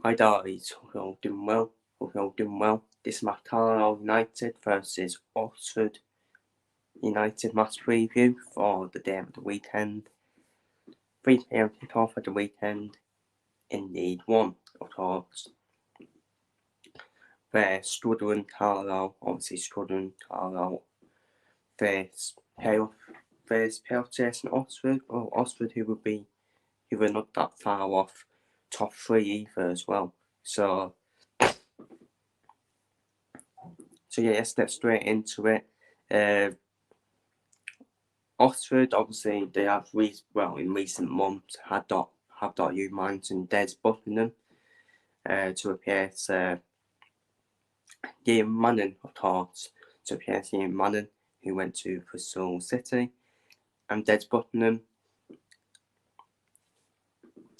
Hi guys, hope you're all doing well. This is my Carlisle United versus Oxford United match preview for the day of the weekend. 3 PM kickoff at the weekend in League One, of course. They're struggling Carlisle, face playoff chasing Oxford, Oxford who were not that far off top 3 either as well. So yeah, let's get straight into it. Oxford, obviously, they have in recent months have Hugh Mines and Des Buckingham to replace Ian Manning, of course, who went to Bristol City, and Des Buckingham.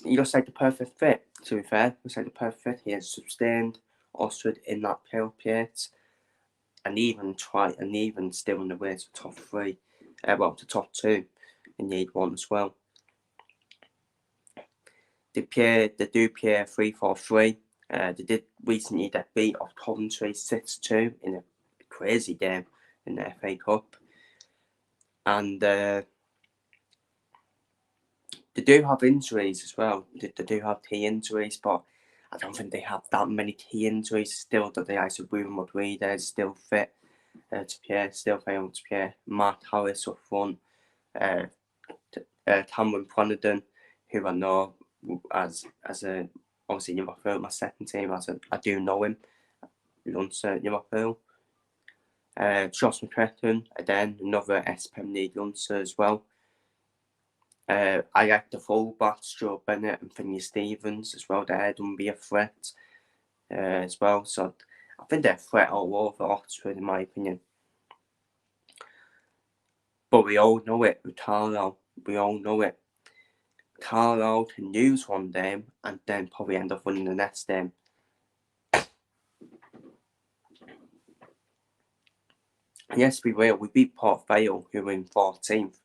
He looks like the perfect fit. To be fair, He has sustained Oxford in that playoff place, and even still in the way to top 3, to top 2 in League One as well. They do play 3-4-3. They did recently get beat off Coventry 6-2 in a crazy game in the FA Cup. And they do have injuries as well. They do have key injuries, but I don't think they have that many key injuries still. That the likes of Ruben Rodriguez still fit to play, still able to play. Mark Harris up front, Cameron Flanagan, who I know as a obviously Liverpool, my second team, I do know him. He runs Liverpool. Josh McCracken, again, another SPM League youngster as well. I like the fullbacks, Joe Bennett and Finney Stevens as well. They're going to be a threat as well. So I think they're a threat all over Oxford, in my opinion. But we all know it with Carlisle. Carlisle can lose one game and then probably end up winning the next game. Yes, we will. We beat Port Vale, who were in 14th.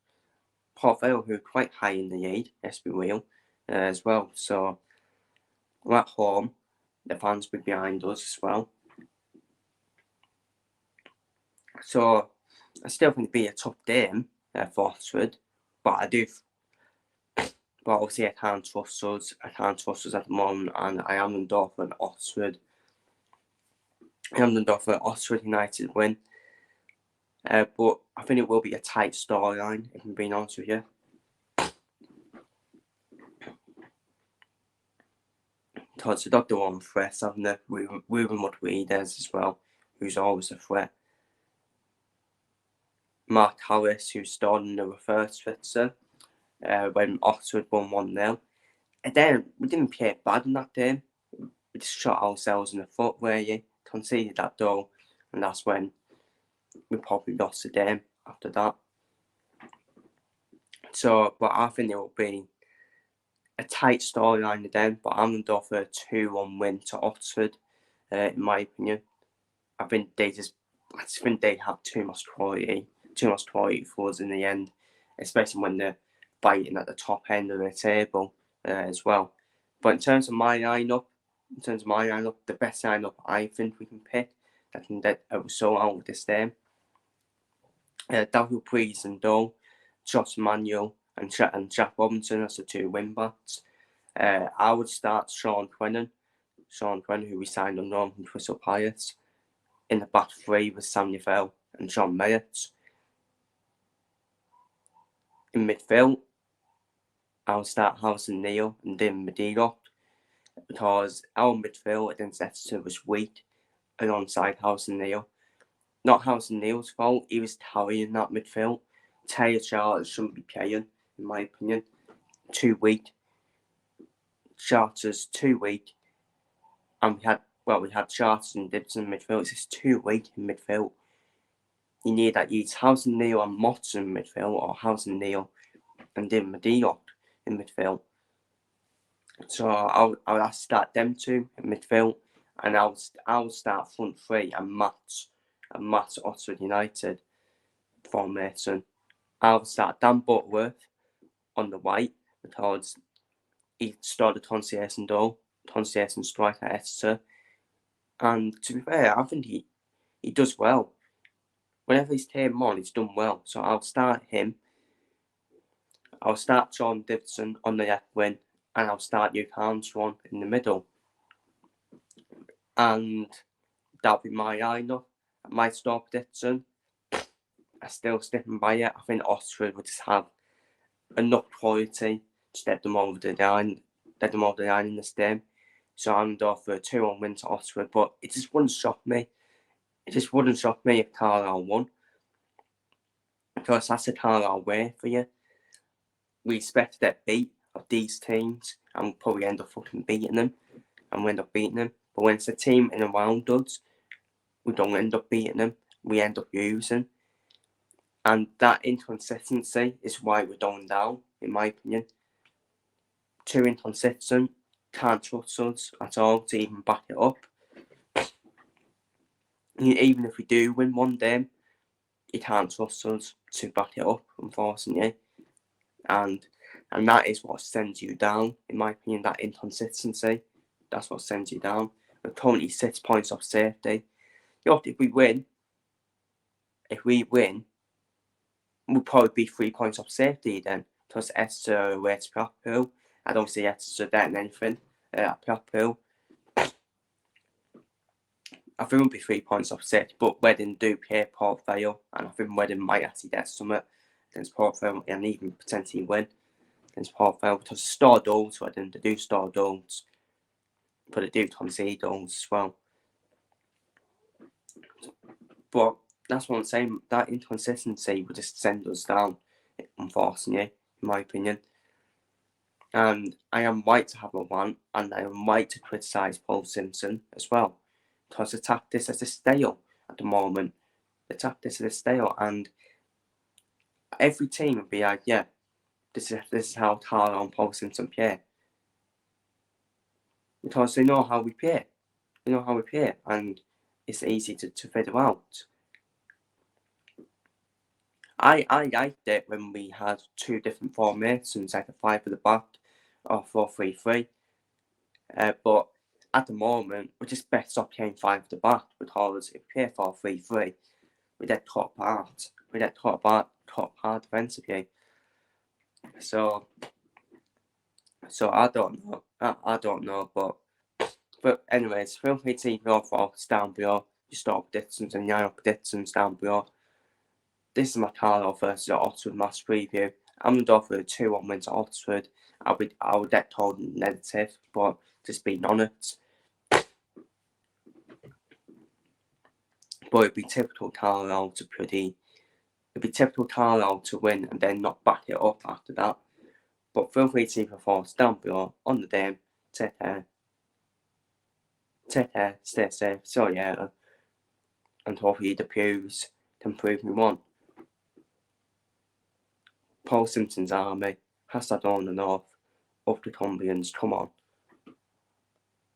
Port Vale, who are quite high in the league. Yes, we will as well. So we're at home. The fans will be behind us as well. So I still think it'd be a tough game for Oxford, but I do. But obviously, I can't trust us. at the moment, and I am under for an Oxford. Oxford United win. But I think it will be a tight storyline, if I'm being honest with you. Because they've got their own threats, haven't they? Ruben Rodriguez as well, who's always a threat. Mark Harris, who started in the reverse fixer when Oxford won 1-0. And then we didn't play bad in that game. We just shot ourselves in the foot where you conceded that goal, and that's when we probably lost the game after that. So, but I think it will be a tight storyline again, but I'm going to offer a 2-1 win to Oxford, in my opinion. I think they have too much quality for us in the end, especially when they're fighting at the top end of the table as well. But in terms of my lineup, the best lineup I think we can pick that can get a result out of this game. Daryl Priest and Dole, Josh Manuel and Jack Robinson as the 2 wing-backs. I would start Sean Quennan, who we signed on loan from Crystal Palace. In the back 3 with Sam Neville and John Mayett. In midfield, I'll start Housen Neal and Dim Medina, because our midfield against Exeter was weak alongside Housen Neal. Not Housen Neal's fault, he was carrying that midfield. Taylor Charles shouldn't be playing, in my opinion. Too weak. Charters too weak. And we had Charters and Dibson in midfield. It's just too weak in midfield. You need that use Housen Neal and Motts in midfield, or Housen Neal and Dim Medina in midfield. So I'll start them 2 in midfield, and I'll start front 3 and Matt's Oxford United formation. I'll start Dan Butterworth on the right, because he started concierge and goal. consistent striker Exeter. And to be fair, I think he does well. Whenever he's came on, he's done well. So I'll start him. I'll start John Davidson on the left wing, and I'll start Hugh Armstrong in the middle. And that'll be my lineup. I might stop Davidson. I'm still sticking by it. I think Oxford would just have enough quality to get them over the line in this game. So I'm going for a 2-1 win to Oxford, but it just wouldn't shock me. It just wouldn't shock me if Carlisle won. Because that's the Carlisle way for you. We expect to get beat of these teams and we'll probably end up fucking beating them. And we end up beating them. But when it's a team in and around us, we don't end up beating them. We end up losing. And that inconsistency is why we're going down, in my opinion. Too inconsistent, can't trust us at all to even back it up. Even if we do win one game, you can't trust us to back it up, unfortunately. And that is what sends you down, in my opinion, that inconsistency. That's what sends you down. We're currently 6 points off safety. If we win, we'll probably be 3 points off safety then. Because Exeter are away to Carlisle. I don't see Exeter getting anything at Carlisle. I think we'll be 3 points off safety, but Reading do play Port Vale, and I think Reading might actually get something against Port Vale and even potentially win against Port Vale because they store goals. Reading, they do store goals, but they do concede goals as well. But that's what I'm saying. That inconsistency will just send us down, unfortunately, in my opinion. And I am right to have a rant, and I am right to criticise Paul Simpson as well. Because the tactics are stale at the moment. The tactics are stale, and every team would be like, yeah, this is how Carlisle and Paul Simpson play. Because they know how we play. They know how we play, and it's easy to figure out. I liked it when we had 2 different formations, like a 5 at the back or 4-3-3. But at the moment, we're just best off playing 5 at the back because if we play 4-3-3, we get caught apart. We get caught apart defensively. So I don't know. I don't know, but anyways, feel free to leave your thoughts down below. Your store predictions and your predictions down below. This is my Carlisle versus Oxford match preview. I'm going to go for a 2-1 win to Oxford. I would get told negative, but just being honest. But it'd be typical Carlisle to win and then not back it up after that. But feel free to leave your thoughts down below on the game. Take care. Stay safe. So yeah, and hopefully the Pews can prove me wrong. Paul Simpson's army has that on the north. Up the Cumbrians, come on.